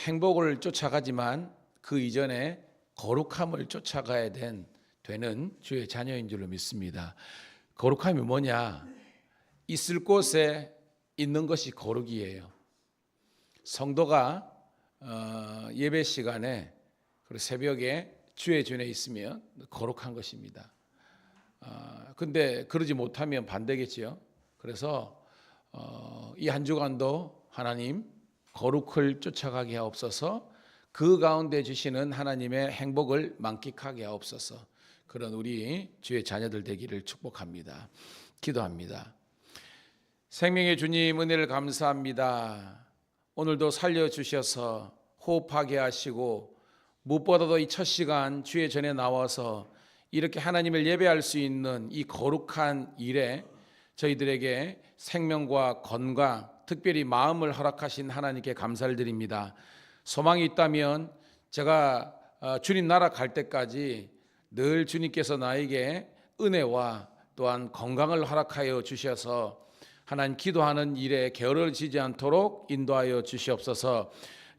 행복을 쫓아가지만 그 이전에 거룩함을 쫓아가야 되는 주의 자녀인 줄로 믿습니다. 거룩함이 뭐냐? 있을 곳에 있는 것이 거룩이에요. 성도가 예배 시간에 그리고 새벽에 주의 전에 있으면 거룩한 것입니다. 근데 그러지 못하면 반대겠지요. 그래서 이 한 주간도 하나님 거룩을 쫓아가게 하옵소서, 그 가운데 주시는 하나님의 행복을 만끽하게 하옵소서. 그런 우리 주의 자녀들 되기를 축복합니다. 기도합니다. 생명의 주님, 은혜를 감사합니다. 오늘도 살려주셔서 호흡하게 하시고 무엇보다도 이 첫 시간 주의 전에 나와서 이렇게 하나님을 예배할 수 있는 이 거룩한 일에 저희들에게 생명과 건강, 특별히 마음을 허락하신 하나님께 감사를 드립니다. 소망이 있다면 제가 주님 나라 갈 때까지 늘 주님께서 나에게 은혜와 또한 건강을 허락하여 주셔서 하나님 기도하는 일에 게으르지지 않도록 인도하여 주시옵소서.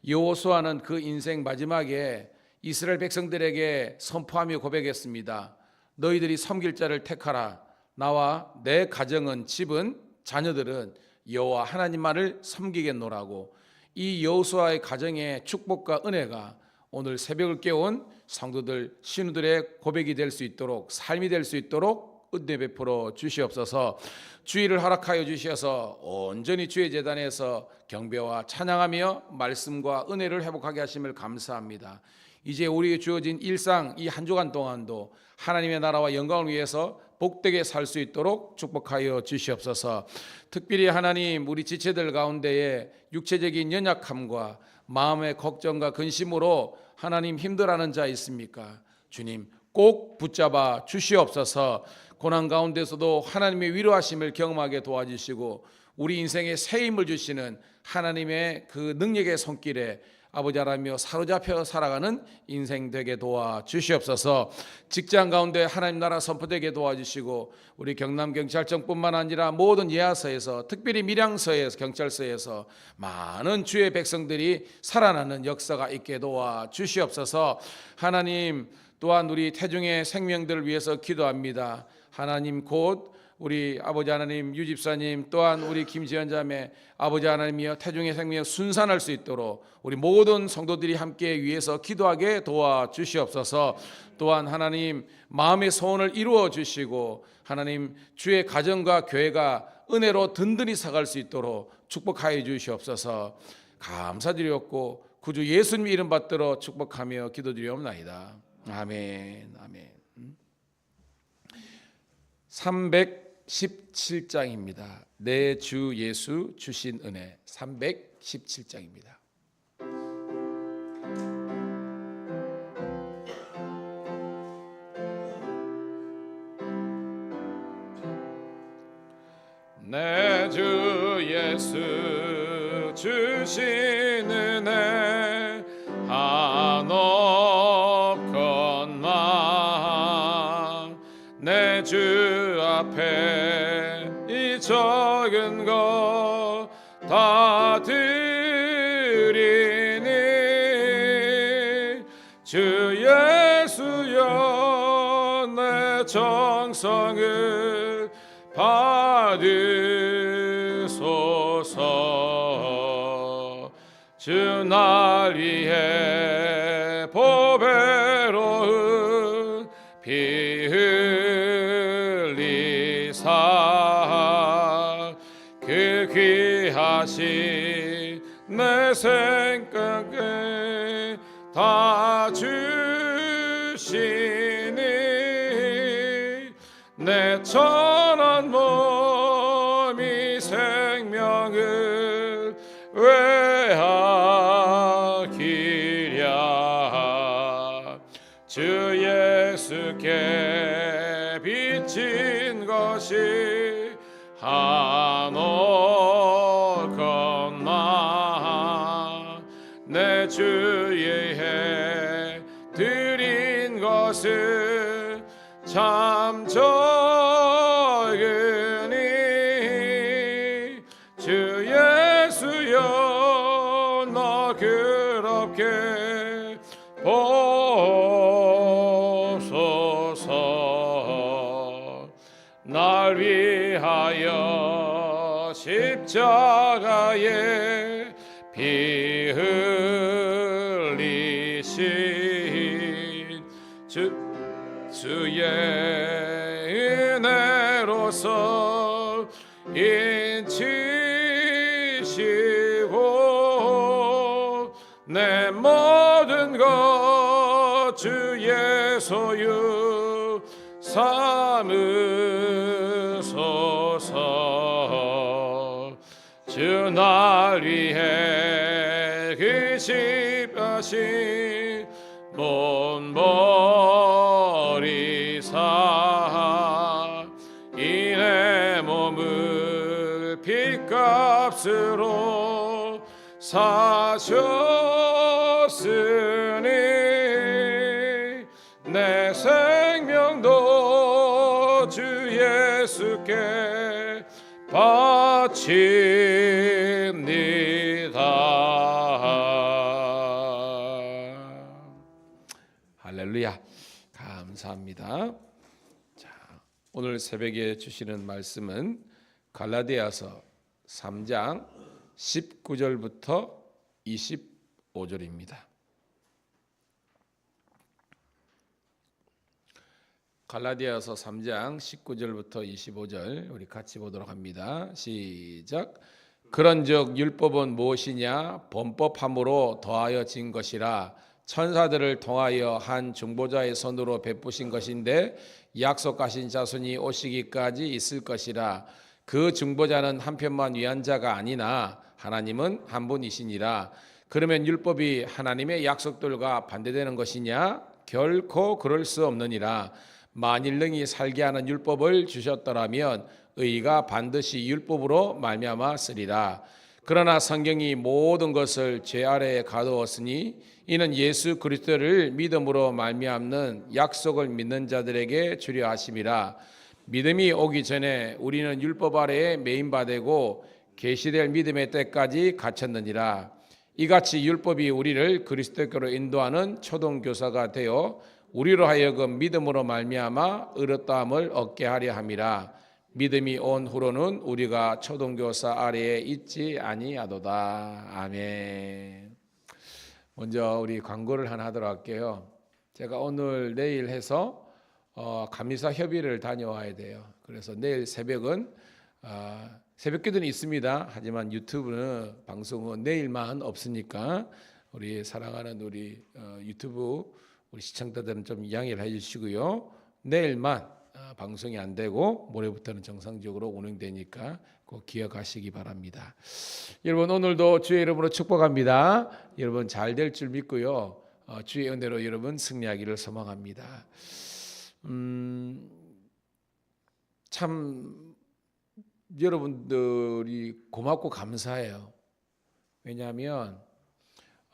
여호수아는 그 인생 마지막에 이스라엘 백성들에게 선포하며 고백했습니다. 너희들이 섬길 자를 택하라. 나와 내 가정은, 집은, 자녀들은 여호와 하나님만을 섬기겠노라고. 이 여호수아의 가정의 축복과 은혜가 오늘 새벽을 깨운 성도들, 신우들의 고백이 될 수 있도록, 삶이 될 수 있도록 은혜 베풀어 주시옵소서. 주의를 허락하여 주셔서 온전히 주의 제단에서 경배와 찬양하며 말씀과 은혜를 회복하게 하심을 감사합니다. 이제 우리에게 주어진 일상 이 한 주간 동안도 하나님의 나라와 영광을 위해서 복되게 살 수 있도록 축복하여 주시옵소서. 특별히 하나님, 우리 지체들 가운데에 육체적인 연약함과 마음의 걱정과 근심으로 하나님 힘들어하는 자 있습니까? 주님 꼭 붙잡아 주시옵소서. 고난 가운데서도 하나님의 위로하심을 경험하게 도와주시고 우리 인생에 새 힘을 주시는 하나님의 그 능력의 손길에 아버지 하나님이여 사로잡혀 살아가는 인생 되게 도와주시옵소서. 직장 가운데 하나님 나라 선포되게 도와주시고 우리 경남경찰청뿐만 아니라 모든 예하서에서, 특별히 밀양서에서, 경찰서에서 많은 주의 백성들이 살아나는 역사가 있게 도와주시옵소서. 하나님 또한 우리 태중의 생명들을 위해서 기도합니다. 하나님 곧 우리 아버지 하나님 유집사님, 또한 우리 김지연 자매, 아버지 하나님이여 태중의 생명이 순산할 수 있도록 우리 모든 성도들이 함께 위해서 기도하게 도와주시옵소서. 또한 하나님 마음의 소원을 이루어 주시고 하나님 주의 가정과 교회가 은혜로 든든히 서갈 수 있도록 축복하여 주시옵소서. 감사드리옵고 구주 예수님 이름 받들어 축복하며 기도드리옵나이다. 아멘. 아멘. 317장입니다. 내 주 예수 주신 은혜. 317장입니다. 내 주 예수 주신 은혜 한없건만 내 주 앞에 이 적은 것 다 드리니 주 예수여 내 정성을 받으소서. 주 날 위해 보배로운 피 흘리사 그 귀하신 내 생각에 다 주시니 내 천한 몸이 생명을 외하기랴. 주 예수께 비친 것이 한없건만 내 주의 해 드린 것은 참 적으니 주 예수여 너 그롭게 보소서. 날 위하여 십자가에 피 흘리신 주의 은혜로서 인치시고 내 모든 것 주의 소유 삼으소서. 주 날 위해 그 십하신 몸버리사 이 내 몸을 핏값으로 사셨으니 내 생명도 주 예수께 바칩니다. 할렐루야. 감사합니다. 자, 오늘 새벽에 주시는 말씀은 갈라디아서 3장 19절부터 25절입니다. 갈라디아서 3장 19절부터 25절 우리 같이 보도록 합니다. 시작. 그런즉 율법은 무엇이냐? 범법함으로 더하여 진 것이라 천사들을 통하여 한 중보자의 손으로 베푸신 것인데 약속하신 자손이 오시기까지 있을 것이라. 그 중보자는 한편만 위한 자가 아니나 하나님은 한 분이시니라. 그러면 율법이 하나님의 약속들과 반대되는 것이냐? 결코 그럴 수 없느니라. 만일 능히 살게 하는 율법을 주셨더라면 의가 반드시 율법으로 말미암아 쓰리라. 그러나 성경이 모든 것을 죄 아래에 가두었으니 이는 예수 그리스도를 믿음으로 말미암는 약속을 믿는 자들에게 주려 하심이라. 믿음이 오기 전에 우리는 율법 아래에 매인바되고 계시될 믿음의 때까지 갇혔느니라. 이같이 율법이 우리를 그리스도께로 인도하는 초등교사가 되어 우리로 하여금 믿음으로 말미암아 의롭다함을 얻게 하려 함이라. 믿음이 온 후로는 우리가 초등교사 아래에 있지 아니하도다. 아멘. 먼저 우리 광고를 하나 하도록 할게요. 제가 오늘 내일 해서 감리사 협의를 다녀와야 돼요. 그래서 내일 새벽은 새벽기도는 있습니다. 하지만 유튜브는 방송은 내일만 없으니까 우리 사랑하는 우리 유튜브 우리 시청자들은 좀 양해를 해주시고요. 내일만 방송이 안 되고 모레부터는 정상적으로 운영되니까 꼭 기억하시기 바랍니다. 여러분 오늘도 주의 이름으로 축복합니다. 여러분 잘 될 줄 믿고요. 주의 은혜로 여러분 승리하기를 소망합니다. 참 여러분들이 고맙고 감사해요. 왜냐하면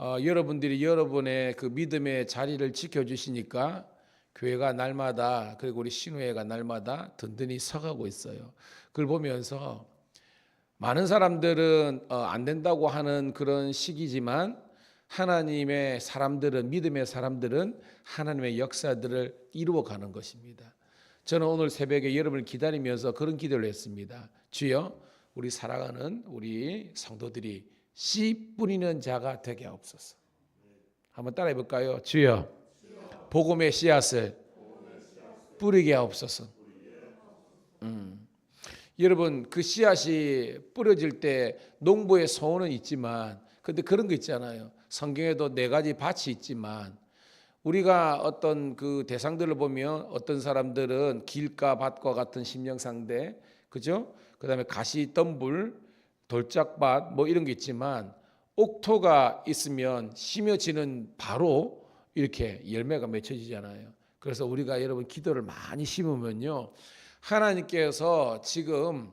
여러분들이 여러분의 그 믿음의 자리를 지켜주시니까 교회가 날마다 그리고 우리 신우회가 날마다 든든히 서가고 있어요. 그걸 보면서 많은 사람들은 안 된다고 하는 그런 시기지만 하나님의 사람들은 믿음의 사람들은 하나님의 역사들을 이루어가는 것입니다. 저는 오늘 새벽에 여러분을 기다리면서 그런 기도를 했습니다. 주여 우리 사랑하는 우리 성도들이 씨 뿌리는 자가 되게 하옵소서. 한번 따라해 볼까요? 주여 복음의 씨앗을 뿌리게 하옵소서. 여러분 그 씨앗이 뿌려질 때 농부의 소원은 있지만 근데 그런 거 있잖아요. 성경에도 4가지 밭이 있지만 우리가 어떤 그 대상들을 보면 어떤 사람들은 길가 밭과 같은 심령상대, 그죠? 그다음에 가시덤불, 돌짝밭 뭐 이런 게 있지만 옥토가 있으면 심어지는 바로 이렇게 열매가 맺혀지잖아요. 그래서 우리가 여러분 기도를 많이 심으면요 하나님께서 지금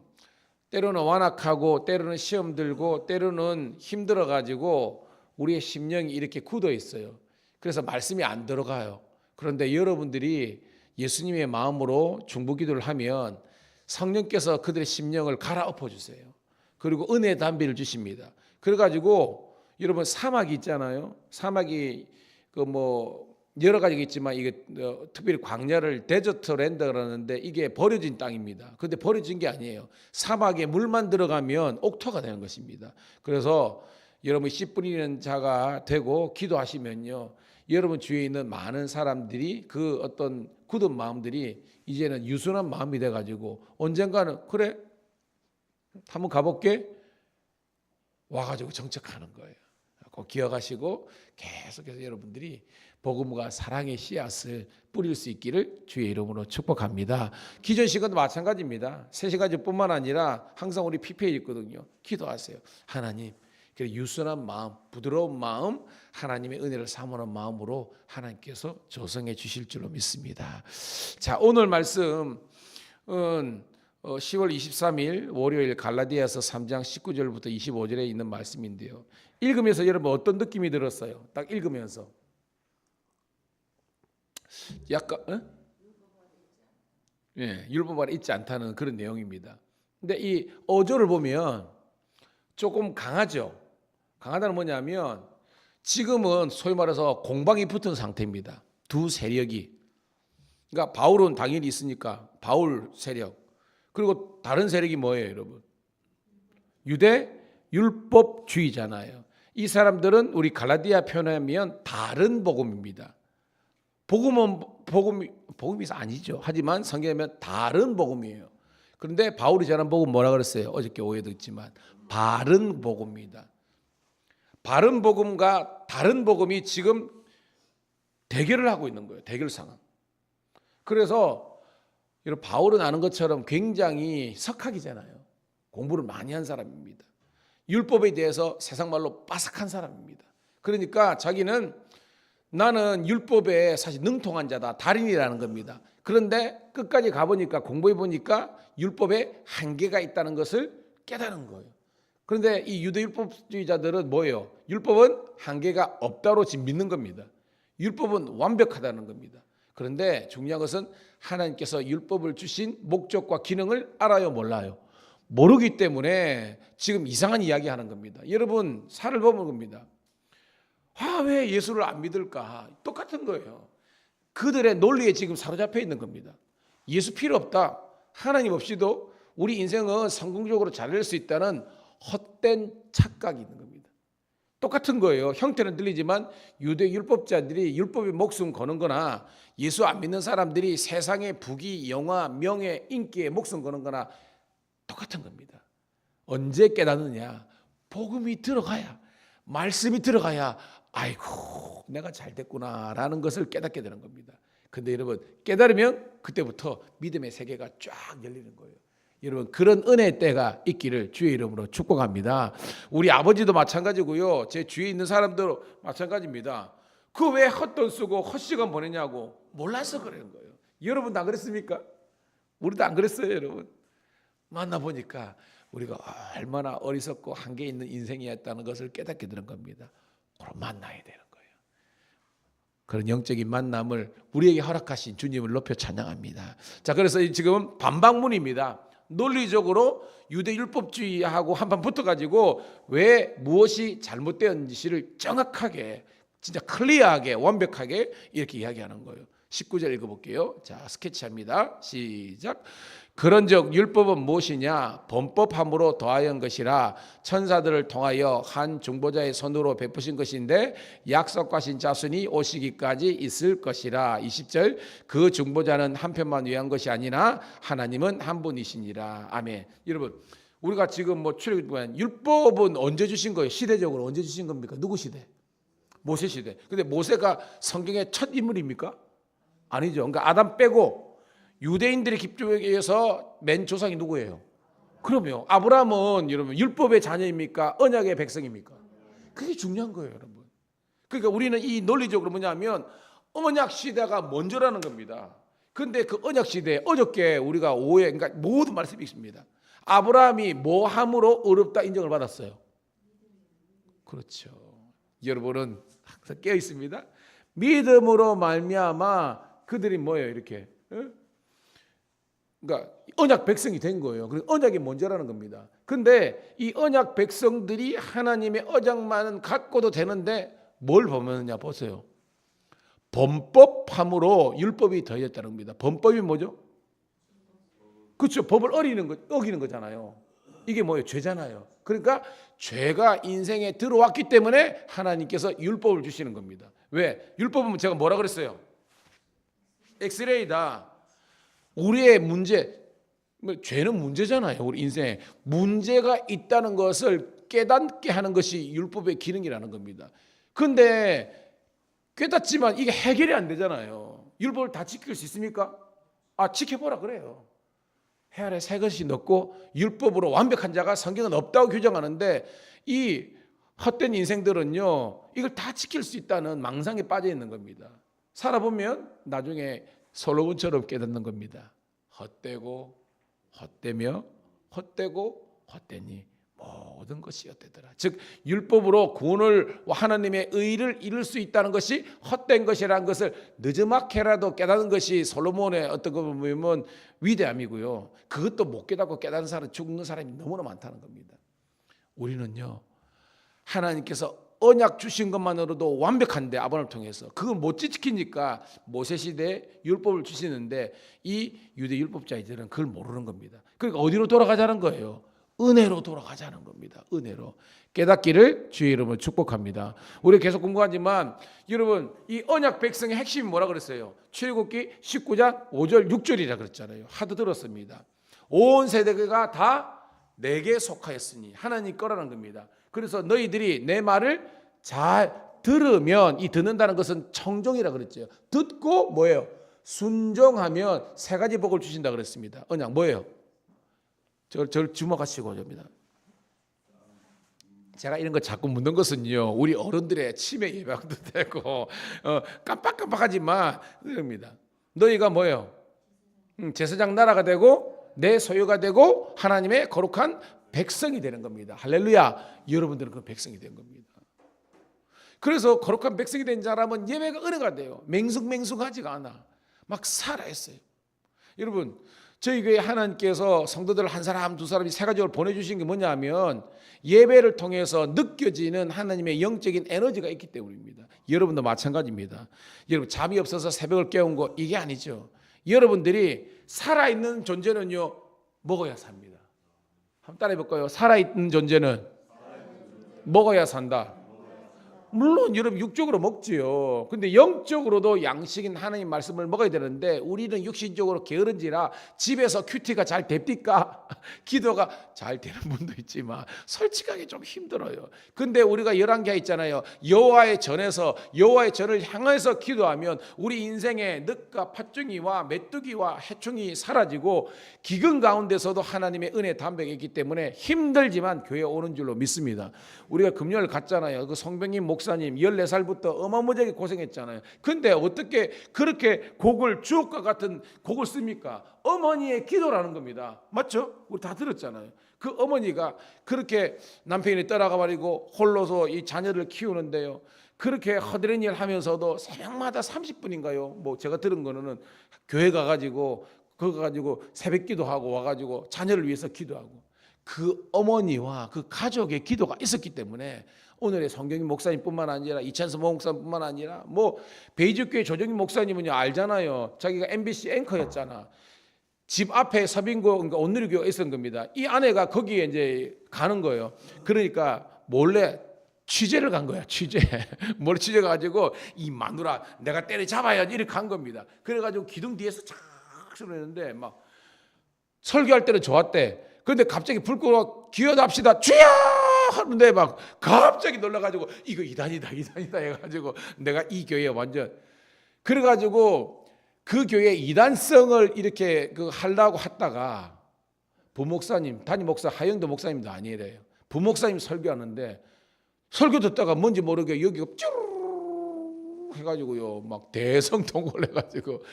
때로는 완악하고 때로는 시험 들고 때로는 힘들어 가지고 우리의 심령이 이렇게 굳어 있어요. 그래서 말씀이 안 들어가요. 그런데 여러분들이 예수님의 마음으로 중보기도를 하면 성령께서 그들의 심령을 갈아엎어 주세요. 그리고 은혜의 담비를 주십니다. 그래가지고 여러분 사막이 있잖아요. 사막이 그 뭐 여러 가지가 있지만 이게 특별히 광야를 데저트랜드 그러는데 이게 버려진 땅입니다. 그런데 버려진 게 아니에요. 사막에 물만 들어가면 옥토가 되는 것입니다. 그래서 여러분 씨 뿌리는 자가 되고 기도하시면요, 여러분 주위에 있는 많은 사람들이 그 어떤 굳은 마음들이 이제는 유순한 마음이 돼가지고 언젠가는 그래 한번 가볼게 와가지고 정착하는 거예요. 꼭 기억하시고 계속해서 여러분들이 복음과 사랑의 씨앗을 뿌릴 수 있기를 주의 이름으로 축복합니다. 기존 시간도 마찬가지입니다. 3시간뿐만 아니라 항상 우리 PP에 있거든요. 기도하세요. 하나님, 유순한 마음, 부드러운 마음, 하나님의 은혜를 사모하는 마음으로 하나님께서 조성해 주실 줄로 믿습니다. 자, 오늘 말씀은 10월 23일 월요일 갈라디아서 3장 19절부터 25절에 있는 말씀인데요. 읽으면서 여러분 어떤 느낌이 들었어요? 딱 읽으면서 약간 율법 아래 있지 않다는 그런 내용입니다. 근데 이 5절을 보면 조금 강하죠. 강하다는 뭐냐면 지금은 소위 말해서 공방이 붙은 상태입니다. 두 세력이. 그러니까 바울은 당연히 있으니까 바울 세력. 그리고 다른 세력이 뭐예요, 여러분? 유대 율법주의잖아요. 이 사람들은 우리 갈라디아 표현하면 다른 복음입니다. 복음은 복음이 아니죠. 하지만 성경에 보면 다른 복음이에요. 그런데 바울이 전한 복음 뭐라 그랬어요? 어저께 오해도 있지만 바른 복음입니다. 바른 복음과 다른 복음이 지금 대결을 하고 있는 거예요. 대결 상황. 그래서 여러분 바울은 아는 것처럼 굉장히 석학이잖아요. 공부를 많이 한 사람입니다. 율법에 대해서 세상 말로 빠삭한 사람입니다. 그러니까 자기는 나는 율법에 사실 능통한 자다, 달인이라는 겁니다. 그런데 끝까지 가보니까 공부해 보니까 율법에 한계가 있다는 것을 깨달은 거예요. 그런데 이 유대 율법주의자들은 뭐예요? 율법은 한계가 없다로 지금 믿는 겁니다. 율법은 완벽하다는 겁니다. 그런데 중요한 것은 하나님께서 율법을 주신 목적과 기능을 알아요, 몰라요? 모르기 때문에 지금 이상한 이야기 하는 겁니다. 여러분 살을 보는 겁니다. 왜 예수를 안 믿을까? 똑같은 거예요. 그들의 논리에 지금 사로잡혀 있는 겁니다. 예수 필요 없다. 하나님 없이도 우리 인생은 성공적으로 잘 될 수 있다는 헛된 착각이 있는 겁니다. 똑같은 거예요. 형태는 들리지만 유대 율법자들이 율법에 목숨 거는 거나 예수 안 믿는 사람들이 세상의 부귀, 영화, 명예, 인기에 목숨 거는 거나 똑같은 겁니다. 언제 깨닫느냐? 복음이 들어가야, 말씀이 들어가야 아이고 내가 잘 됐구나라는 것을 깨닫게 되는 겁니다. 근데 여러분 깨달으면 그때부터 믿음의 세계가 쫙 열리는 거예요. 여러분 그런 은혜의 때가 있기를 주의 이름으로 축복합니다. 우리 아버지도 마찬가지고요. 제 주위에 있는 사람도 마찬가지입니다. 그 왜 헛돈 쓰고 헛시간 보내냐고 몰라서 그러는 거예요. 여러분도 안 그랬습니까? 우리도 안 그랬어요, 여러분. 만나보니까 우리가 얼마나 어리석고 한계 있는 인생이었다는 것을 깨닫게 되는 겁니다. 그럼 만나야 되는 거예요. 그런 영적인 만남을 우리에게 허락하신 주님을 높여 찬양합니다. 자, 그래서 지금 반박문입니다. 논리적으로 유대 율법주의하고 한판 붙어가지고 왜 무엇이 잘못되었는지를 정확하게 진짜 클리어하게 완벽하게 이렇게 이야기하는 거예요. 19절 읽어볼게요. 자, 스케치합니다. 시작. 그런즉 율법은 무엇이냐? 범법함으로 더하여한 것이라 천사들을 통하여 한 중보자의 손으로 베푸신 것인데 약속하신 자손이 오시기까지 있을 것이라. 20절. 그 중보자는 한 편만 위한 것이 아니나 하나님은 한 분이시니라. 아멘. 여러분 우리가 지금 출애굽한 율법은 언제 주신 거예요? 시대적으로 언제 주신 겁니까? 누구 시대? 모세 시대. 근데 모세가 성경의 첫 인물입니까? 아니죠. 그러니까 아담 빼고 유대인들의 기법에 의해서 맨 조상이 누구예요? 그러면 아브라함은 여러분 율법의 자녀입니까? 언약의 백성입니까? 그게 중요한 거예요, 여러분. 그러니까 우리는 이 논리적으로 뭐냐면 언약 시대가 먼저라는 겁니다. 그런데 그 언약 시대에 어저께 우리가 그러니까 모든 말씀이 있습니다. 아브라함이 뭐 함으로 어렵다 인정을 받았어요? 그렇죠. 여러분은 항상 깨어 있습니다. 믿음으로 말미암아 그들이 뭐예요, 이렇게? 그러니까 언약 백성이 된 거예요. 그래서 언약이 먼저라는 겁니다. 근데 이 언약 백성들이 하나님의 언약만은 갖고도 되는데 뭘 범하느냐 보세요. 범법함으로 율법이 더해졌다는 겁니다. 범법이 뭐죠? 그렇죠. 법을 어기는 거잖아요. 이게 뭐예요? 죄잖아요. 그러니까 죄가 인생에 들어왔기 때문에 하나님께서 율법을 주시는 겁니다. 왜? 율법은 제가 뭐라 그랬어요? 엑스레이다. 우리의 문제, 죄는 문제잖아요. 우리 인생에 문제가 있다는 것을 깨닫게 하는 것이 율법의 기능이라는 겁니다. 그런데 깨닫지만 이게 해결이 안 되잖아요. 율법을 다 지킬 수 있습니까? 지켜보라 그래요. 해 아래 새 것이 넣고 율법으로 완벽한 자가 성경은 없다고 규정하는데 이 헛된 인생들은요 이걸 다 지킬 수 있다는 망상에 빠져 있는 겁니다. 살아보면 나중에 솔로몬처럼 깨닫는 겁니다. 헛되고 헛되며 헛되고 헛되니 모든 것이 헛되더라. 즉 율법으로 구원을 하나님의 의를 이룰 수 있다는 것이 헛된 것이라는 것을 늦지막해라도 깨닫는 것이 솔로몬의 어떤 거 보면 위대함이고요. 그것도 못 깨닫고 깨닫는 사람 죽는 사람이 너무나 많다는 겁니다. 우리는요 하나님께서 언약 주신 것만으로도 완벽한데 아브라함을 통해서 그걸 못 지키니까 모세 시대에 율법을 주시는데 이 유대 율법자들은 그걸 모르는 겁니다. 그러니까 어디로 돌아가자는 거예요? 은혜로 돌아가자는 겁니다. 은혜로 깨닫기를 주의 이름으로 축복합니다. 우리 계속 공부하지만 여러분 이 언약 백성의 핵심이 뭐라 그랬어요? 출애굽기 19장 5절 6절이라 그랬잖아요. 하도 들었습니다. 온 세대가 다 내게 속하였으니 하나님 거라는 겁니다. 그래서 너희들이 내 말을 잘 들으면 이 듣는다는 것은 청종이라 그랬죠. 듣고 뭐예요? 순종하면 세 가지 복을 주신다 그랬습니다. 언약 뭐예요? 저를 주목하시고 접니다. 제가 이런 거 자꾸 묻는 것은요 우리 어른들의 치매 예방도 되고 깜빡깜빡하지만 그럽니다. 너희가 뭐예요? 제사장 나라가 되고 내 소유가 되고 하나님의 거룩한 백성이 되는 겁니다. 할렐루야. 여러분들은 그 백성이 된 겁니다. 그래서 거룩한 백성이 된 사람은 예배가 은혜가 돼요. 맹숭맹숭하지가 않아. 막 살아있어요. 여러분 저희 교회 하나님께서 성도들 한 사람 두 사람이 세 가지를 보내주신 게 뭐냐면 예배를 통해서 느껴지는 하나님의 영적인 에너지가 있기 때문입니다. 여러분도 마찬가지입니다. 여러분 잠이 없어서 새벽을 깨운 거 이게 아니죠. 여러분들이 살아있는 존재는요 먹어야 삽니다. 한번 따라해 볼까요? 살아있는 존재는 먹어야 산다. 물론 여러분 육적으로 먹지요. 근데 영적으로도 양식인 하나님 말씀을 먹어야 되는데 우리는 육신적으로 게으른지라 집에서 큐티가 잘 됩니까? 기도가 잘 되는 분도 있지만 솔직하게 좀 힘들어요. 근데 우리가 열왕기하 있잖아요. 여호와의 전에서 여호와의 전을 향해서 기도하면 우리 인생의 늑과 팥중이와 메뚜기와 해충이 사라지고 기근 가운데서도 하나님의 은혜 담백이 있기 때문에 힘들지만 교회에 오는 줄로 믿습니다. 우리가 금요일 갔잖아요. 그 성병님 목사님 14살부터 어마무지하게 고생했잖아요. 근데 어떻게 그렇게 곡을 주옥과 같은 곡을 씁니까? 어머니의 기도라는 겁니다. 맞죠? 우리 다 들었잖아요. 그 어머니가 그렇게 남편이 떠나가 버리고 홀로서 이 자녀를 키우는데요. 그렇게 허드렛 일 하면서도 새벽마다 30분인가요? 뭐 제가 들은 거는 교회 가가지고 그거 가지고 새벽 기도하고 와가지고 자녀를 위해서 기도하고 그 어머니와 그 가족의 기도가 있었기 때문에 오늘의 성경인 목사님뿐만 아니라 이찬수 목사님뿐만 아니라 뭐 베이직교회 조정인 목사님은요 알잖아요. 자기가 MBC 앵커였잖아. 집 앞에 서빙고 그러니까 온누리교가 있었던 겁니다. 이 아내가 거기에 이제 가는 거예요. 그러니까 몰래 취재를 간 거야. 취재. 몰래 취재 가지고 이 마누라 내가 때려잡아야지 이렇게 간 겁니다. 그래가지고 기둥 뒤에서 착 소리했는데 막 설교할 때는 좋았대. 그런데 갑자기 불 끄고 기도합시다 주여 하는데 막 갑자기 놀라가지고 이거 이단이다 해가지고 내가 이 교회에 완전 그래가지고 그 교회 이단성을 이렇게 하려고 했다가 부목사님 담임 목사 하영도 목사님도 아니래요. 부목사님 설교하는데 설교 듣다가 뭔지 모르게 여기가 쭈르르 해가지고요 막 대성통곡을 해가지고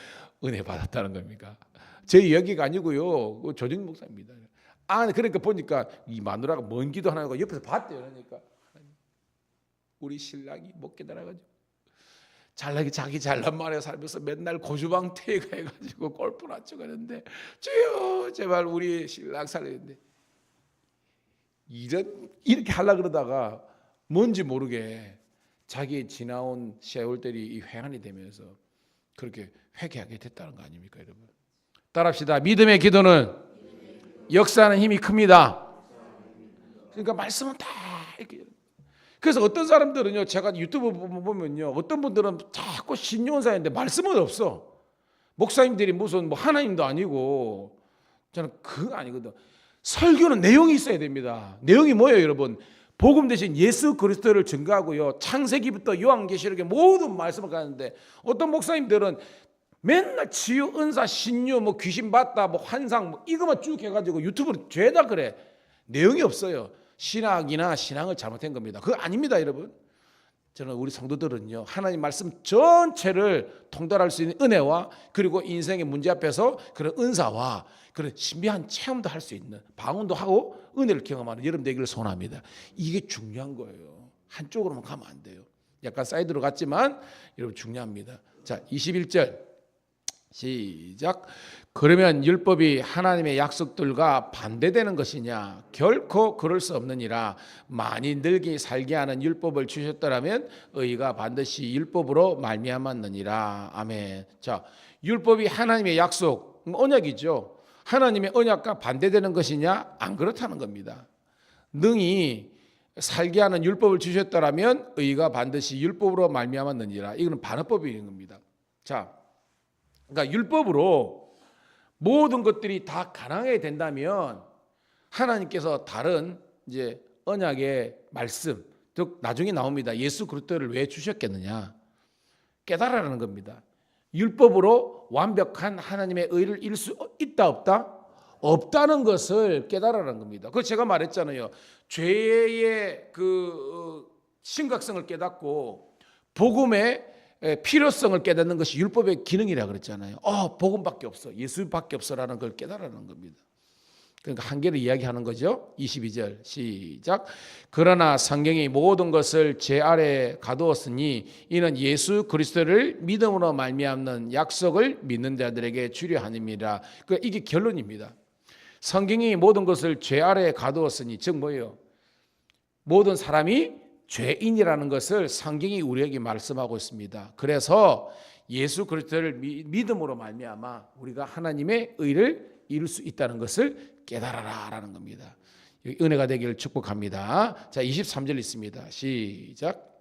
은혜 받았다는 겁니까? 제 이야기가 아니고요 조정 목사입니다. 그러니까 보니까 이 마누라가 먼 기도 하나가 옆에서 봤대요. 그러니까 우리 신랑이 못 깨달아가지고 자기 잘난 말에 살면서 맨날 고주방태가 해가지고 골프나 치고 하는데 주여 제발 우리 신랑 살려야 돼. 이렇게 하려고 그러다가 뭔지 모르게 자기의 지나온 세월들이 이 회한이 되면서 그렇게 회개하게 됐다는 거 아닙니까, 여러분? 따라합시다. 믿음의 기도는 역사하는 힘이 큽니다. 그러니까 말씀은 다 이렇게. 그래서 어떤 사람들은요, 제가 유튜브 보면요, 어떤 분들은 자꾸 신요원사인데 말씀은 없어. 목사님들이 무슨 뭐 하나님도 아니고. 저는 그거 아니거든. 설교는 내용이 있어야 됩니다. 내용이 뭐예요, 여러분? 복음 대신 예수 그리스도를 증거하고요, 창세기부터 요한계시록의 모든 말씀을 가는데 어떤 목사님들은 맨날 치유, 은사, 신유, 뭐 귀신 봤다, 뭐 환상, 뭐 이거만 쭉 해가지고 유튜브로 죄다 그래. 내용이 없어요. 신학이나 신앙을 잘못한 겁니다. 그거 아닙니다, 여러분. 저는 우리 성도들은요, 하나님 말씀 전체를 통달할 수 있는 은혜와 그리고 인생의 문제 앞에서 그런 은사와 그런 신비한 체험도 할 수 있는, 방언도 하고 은혜를 경험하는 여러분 되기를 소원합니다. 이게 중요한 거예요. 한쪽으로만 가면 안 돼요. 약간 사이드로 갔지만 여러분 중요합니다. 자, 21절 시작. 그러면 율법이 하나님의 약속들과 반대되는 것이냐? 결코 그럴 수 없느니라. 많이 늙이 살게 하는 율법을 주셨더라면 의가 반드시 율법으로 말미암았느니라. 아멘. 자, 율법이 하나님의 약속, 언약이죠. 하나님의 언약과 반대되는 것이냐? 안 그렇다는 겁니다. 능히 살게 하는 율법을 주셨더라면 의가 반드시 율법으로 말미암았느니라. 이거는 반어법인 겁니다. 자, 그러니까 율법으로 모든 것들이 다 가능하게 된다면 하나님께서 다른 이제 언약의 말씀, 즉 나중에 나옵니다. 예수 그리스도를 왜 주셨겠느냐? 깨달으라는 겁니다. 율법으로 완벽한 하나님의 의를 이룰 수 있다 없다? 없다는 것을 깨달으라는 겁니다. 그래서 제가 말했잖아요. 죄의 그 심각성을 깨닫고 복음의 필요성을 깨닫는 것이 율법의 기능이라 그랬잖아요. 복음밖에 없어, 예수밖에 없어라는 걸 깨달으라는 겁니다. 그러니까 한계를 이야기하는 거죠. 22절 시작. 그러나 성경이 모든 것을 제 아래 가두었으니 이는 예수 그리스도를 믿음으로 말미암는 약속을 믿는 자들에게 주려 함이라. 그러니까 이게 결론입니다. 성경이 모든 것을 죄 아래 가두었으니, 즉 뭐예요? 모든 사람이 죄인이라는 것을 성경이 우리에게 말씀하고 있습니다. 그래서 예수 그리스도를 믿음으로 말미암아 우리가 하나님의 의를 이룰 수 있다는 것을 깨달아라라는 겁니다. 은혜가 되기를 축복합니다. 자, 23절 있습니다. 시작.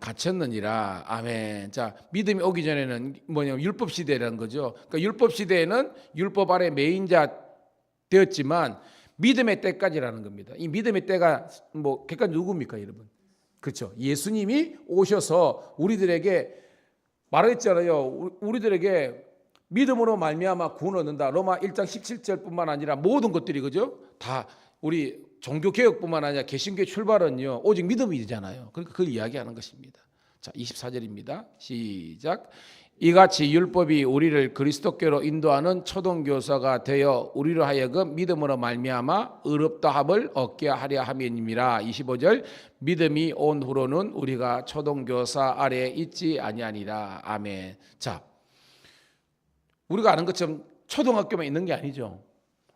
갇혔느니라. 아멘. 자, 믿음이 오기 전에는 뭐냐면 율법 시대라는 거죠. 그러니까 율법 시대에는 율법 아래 매인자 되었지만 믿음의 때까지라는 겁니다. 이 믿음의 때가 뭐 객관 누굽니까, 여러분? 그렇죠. 예수님이 오셔서 우리들에게 말했잖아요. 우리들에게 믿음으로 말미암아 구원 얻는다. 로마 1장 17절뿐만 아니라 모든 것들이, 그죠? 다 우리 종교 개혁뿐만 아니라 개신교의 출발은요, 오직 믿음이잖아요. 그러니까 그걸 이야기하는 것입니다. 자, 24절입니다. 시작. 이같이 율법이 우리를 그리스도께로 인도하는 초등교사가 되어 우리로 하여금 믿음으로 말미암아 의롭다함을 얻게 하려 함이니라. 25절. 믿음이 온 후로는 우리가 초등교사 아래에 있지 아니하니라. 아멘. 자, 우리가 아는 것처럼 초등학교만 있는 게 아니죠.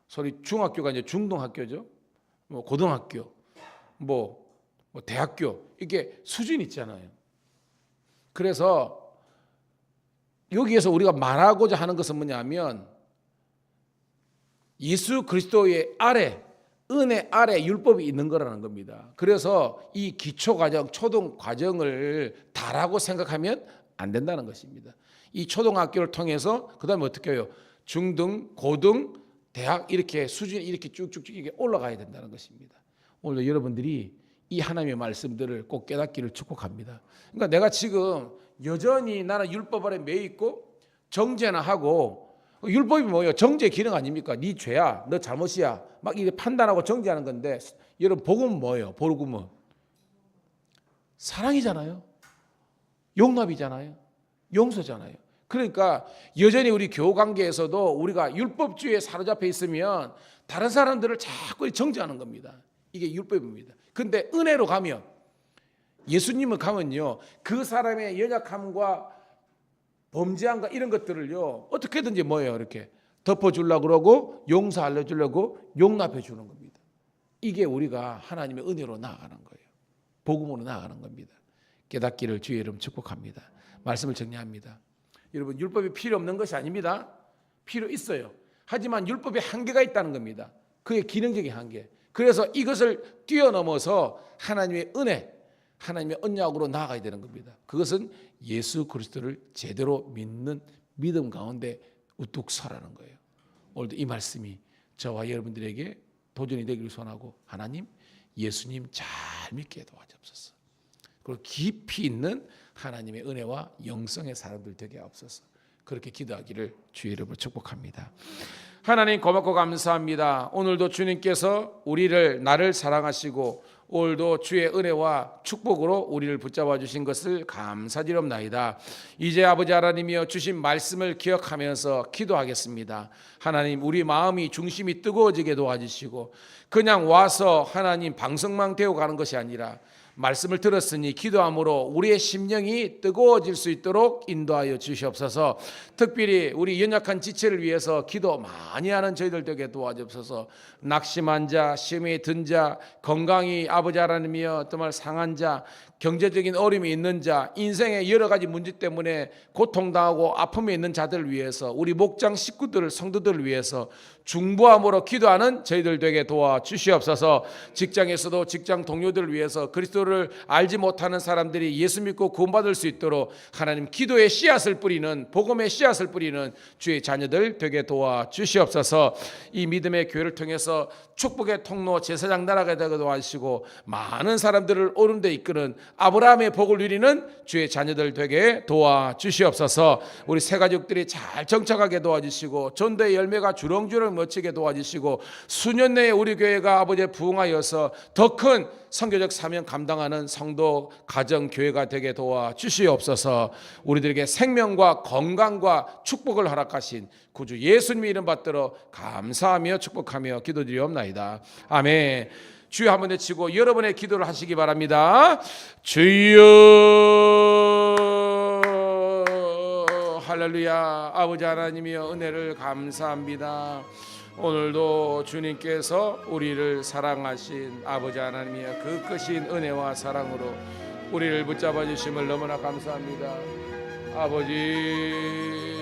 소위 중학교가 이제 중등학교죠. 뭐 고등학교, 뭐 대학교, 이게 수준이 있잖아요. 그래서 여기에서 우리가 말하고자 하는 것은 뭐냐면 예수 그리스도의 아래, 은혜 아래 율법이 있는 거라는 겁니다. 그래서 이 기초과정, 초등과정을 다라고 생각하면 안 된다는 것입니다. 이 초등학교를 통해서 그 다음에 어떻게 해요? 중등, 고등, 대학 이렇게 수준이 이렇게 쭉쭉쭉 이렇게 올라가야 된다는 것입니다. 오늘 여러분들이 이 하나님의 말씀들을 꼭 깨닫기를 축복합니다. 그러니까 내가 지금 여전히 나는 율법 아래 매여 있고 정죄나 하고, 율법이 뭐예요? 정죄 기능 아닙니까? 네 죄야, 너 잘못이야, 막 이렇게 판단하고 정죄하는 건데, 여러분 복음은 뭐예요? 복음은 사랑이잖아요. 용납이잖아요. 용서잖아요. 그러니까 여전히 우리 교우 관계에서도 우리가 율법주의에 사로잡혀 있으면 다른 사람들을 자꾸 정죄하는 겁니다. 이게 율법입니다. 근데 은혜로 가면, 예수님을 가면요, 그 사람의 연약함과 범죄한가 이런 것들을요 어떻게든지 뭐예요 이렇게 덮어주려고 그러고 용서하려고 용납해 주는 겁니다. 이게 우리가 하나님의 은혜로 나아가는 거예요. 복음으로 나아가는 겁니다. 깨닫기를 주의 이름 축복합니다. 말씀을 정리합니다. 여러분 율법이 필요 없는 것이 아닙니다. 필요 있어요. 하지만 율법에 한계가 있다는 겁니다. 그의 기능적인 한계. 그래서 이것을 뛰어넘어서 하나님의 은혜, 하나님의 언약으로 나아가야 되는 겁니다. 그것은 예수 그리스도를 제대로 믿는 믿음 가운데 우뚝 서라는 거예요. 오늘도 이 말씀이 저와 여러분들에게 도전이 되기를 소원하고 하나님 예수님 잘 믿게 도와주옵소서. 그리고 깊이 있는 하나님의 은혜와 영성의 사람들 되게 하옵소서. 그렇게 기도하기를 주의 이름으로 축복합니다. 하나님 고맙고 감사합니다. 오늘도 주님께서 나를 사랑하시고 오늘도 주의 은혜와 축복으로 우리를 붙잡아 주신 것을 감사드립나이다. 이제 아버지 하나님이여 주신 말씀을 기억하면서 기도하겠습니다. 하나님 우리 마음이 중심이 뜨거워지게 도와주시고 그냥 와서 하나님 방송망 되어 가는 것이 아니라 말씀을 들었으니 기도함으로 우리의 심령이 뜨거워질 수 있도록 인도하여 주시옵소서. 특별히 우리 연약한 지체를 위해서 기도 많이 하는 저희들 되게 도와주옵소서. 낙심한 자, 시험에 든 자, 건강이 아버지 하나님이여 정말 상한 자, 경제적인 어려움이 있는 자, 인생의 여러 가지 문제 때문에 고통당하고 아픔이 있는 자들을 위해서 우리 목장 식구들을 성도들을 위해서 중보함으로 기도하는 저희들 되게 도와주시옵소서. 직장에서도 직장 동료들을 위해서 그리스도를 알지 못하는 사람들이 예수 믿고 구원받을 수 있도록 하나님 기도의 씨앗을 뿌리는 복음의 씨앗을 뿌리는 주의 자녀들 되게 도와주시옵소서. 이 믿음의 교회를 통해서 축복의 통로 제사장 나라가 되게 도와주시고 많은 사람들을 옳은 데 이끄는 아브라함의 복을 누리는 주의 자녀들 되게 도와주시옵소서. 우리 새 가족들이 잘 정착하게 도와주시고 전도의 열매가 주렁주렁 멋지게 도와주시고 수년 내에 우리 교회가 아버지의 부흥하여서 더 큰 선교적 사명 감당하는 성도 가정 교회가 되게 도와주시옵소서. 우리들에게 생명과 건강과 축복을 허락하신 구주 예수님의 이름 받들어 감사하며 축복하며 기도드리옵나이다. 아멘. 주여 한번 외치고 여러분의 기도를 하시기 바랍니다. 주여 할렐루야. 아버지 하나님이여 은혜를 감사합니다. 오늘도 주님께서 우리를 사랑하신 아버지 하나님이여 그 크신 은혜와 사랑으로 우리를 붙잡아 주심을 너무나 감사합니다. 아버지